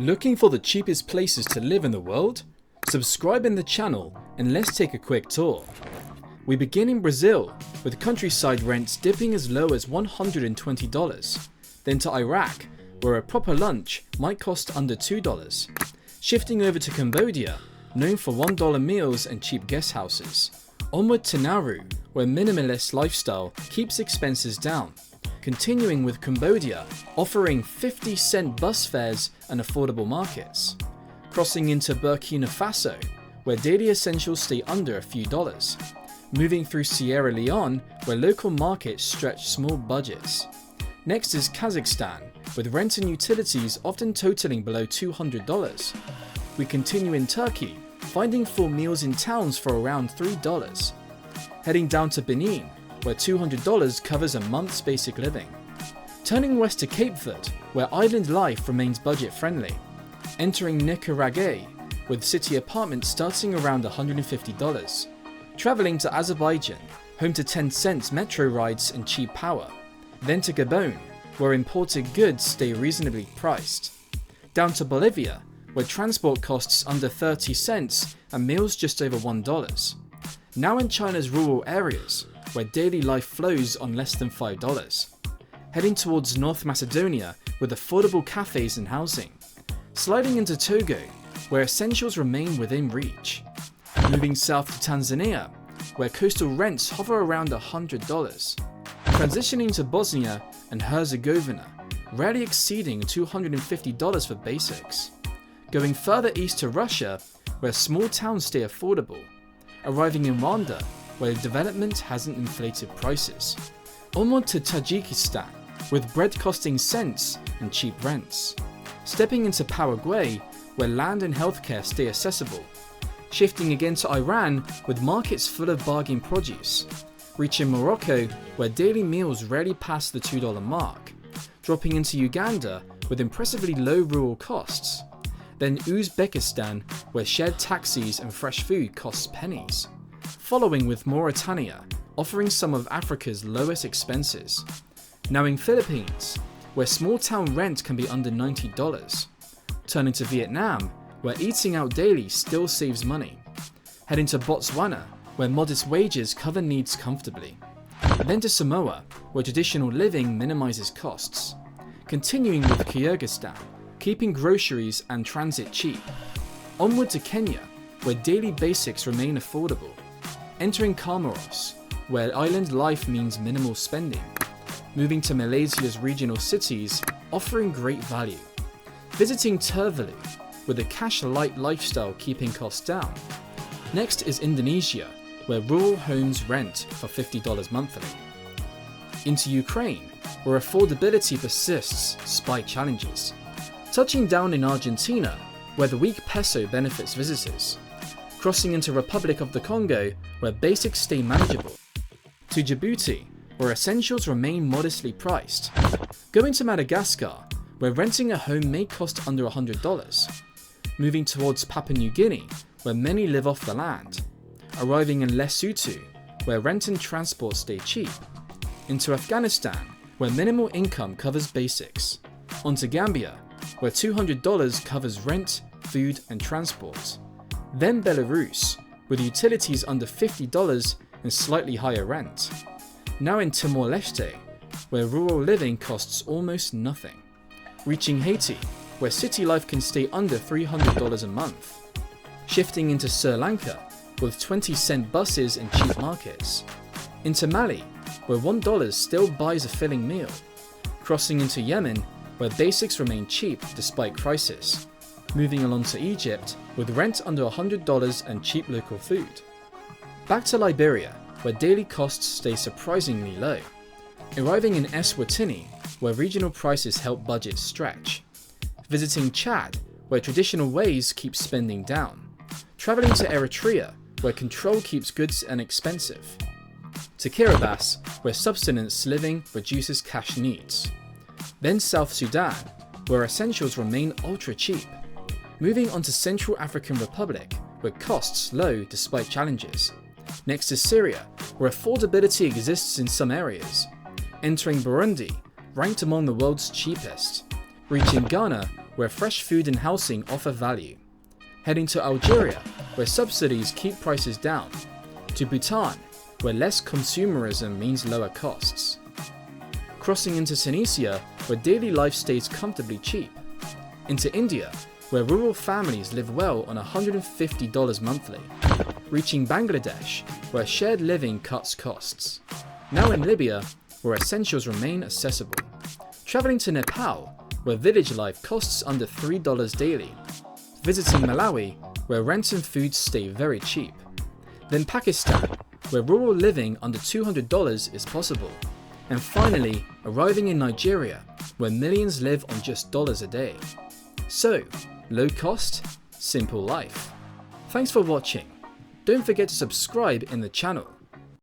Looking for the cheapest places to live in the world? Subscribe in the channel and let's take a quick tour. We begin in Brazil, with countryside rents dipping as low as $120, then to Iraq, where a proper lunch might cost under $2, shifting over to Cambodia, known for $1 meals and cheap guest houses, onward to Nauru, where minimalist lifestyle keeps expenses down, continuing with Cambodia, offering 50-cent bus fares and affordable markets, crossing into Burkina Faso, where daily essentials stay under a few dollars, moving through Sierra Leone, where local markets stretch small budgets. Next is Kazakhstan, with rent and utilities often totaling below $200. We continue in Turkey, finding full meals in towns for around $3. Heading down to Benin, where $200 covers a month's basic living. Turning west to Cape Verde, where island life remains budget friendly. Entering Nicaragua, with city apartments starting around $150. Traveling to Azerbaijan, home to 10-cent metro rides and cheap power. Then to Gabon, where imported goods stay reasonably priced. Down to Bolivia, where transport costs under 30 cents and meals just over $1. Now in China's rural areas, where daily life flows on less than $5. Heading towards North Macedonia with affordable cafes and housing. Sliding into Togo, where essentials remain within reach. Moving south to Tanzania, where coastal rents hover around $100. Transitioning to Bosnia and Herzegovina, rarely exceeding $250 for basics. Going further east to Russia, where small towns stay affordable. Arriving in Rwanda, where development hasn't inflated prices. Onward to Tajikistan, with bread costing cents and cheap rents. Stepping into Paraguay, where land and healthcare stay accessible. Shifting again to Iran, with markets full of bargain produce. Reaching Morocco, where daily meals rarely pass the $2 mark. Dropping into Uganda, with impressively low rural costs. Then Uzbekistan, where shared taxis and fresh food costs pennies. Following with Mauritania, offering some of Africa's lowest expenses. Now in Philippines, where small town rent can be under $90. Turning to Vietnam, where eating out daily still saves money. Heading to Botswana, where modest wages cover needs comfortably. Then to Samoa, where traditional living minimizes costs. Continuing with Kyrgyzstan, keeping groceries and transit cheap. Onward to Kenya, where daily basics remain affordable. Entering Comoros, where island life means minimal spending. Moving to Malaysia's regional cities, offering great value. Visiting Tuvalu, with a cash-light lifestyle keeping costs down. Next is Indonesia, where rural homes rent for $50 monthly. Into Ukraine, where affordability persists despite challenges. Touching down in Argentina, where the weak peso benefits visitors. Crossing into Republic of the Congo, where basics stay manageable. To Djibouti, where essentials remain modestly priced. Going to Madagascar, where renting a home may cost under $100. Moving towards Papua New Guinea, where many live off the land. Arriving in Lesotho, where rent and transport stay cheap. Into Afghanistan, where minimal income covers basics. Onto Gambia, where $200 covers rent, food and transport. Then Belarus, with utilities under $50 and slightly higher rent. Now in Timor-Leste, where rural living costs almost nothing. Reaching Haiti, where city life can stay under $300 a month. Shifting into Sri Lanka, with 20-cent buses and cheap markets. Into Mali, where $1 still buys a filling meal. Crossing into Yemen, where basics remain cheap despite crisis. Moving along to Egypt, with rent under $100 and cheap local food. Back to Liberia, where daily costs stay surprisingly low. Arriving in Eswatini, where regional prices help budgets stretch. Visiting Chad, where traditional ways keep spending down. Traveling to Eritrea, where control keeps goods inexpensive. To Kiribati, where subsistence living reduces cash needs. Then South Sudan, where essentials remain ultra cheap. Moving on to Central African Republic, where costs low despite challenges. Next is Syria, where affordability exists in some areas. Entering Burundi, ranked among the world's cheapest. Reaching Ghana, where fresh food and housing offer value. Heading to Algeria, where subsidies keep prices down. To Bhutan, where less consumerism means lower costs. Crossing into Tunisia, where daily life stays comfortably cheap. Into India, where rural families live well on $150 monthly. Reaching Bangladesh, where shared living cuts costs. Now in Libya, where essentials remain accessible. Traveling to Nepal, where village life costs under $3 daily. Visiting Malawi, where rent and food stay very cheap. Then Pakistan, where rural living under $200 is possible. And finally, arriving in Nigeria, where millions live on just dollars a day. So, low cost, simple life. Thanks for watching. Don't forget to subscribe in the channel.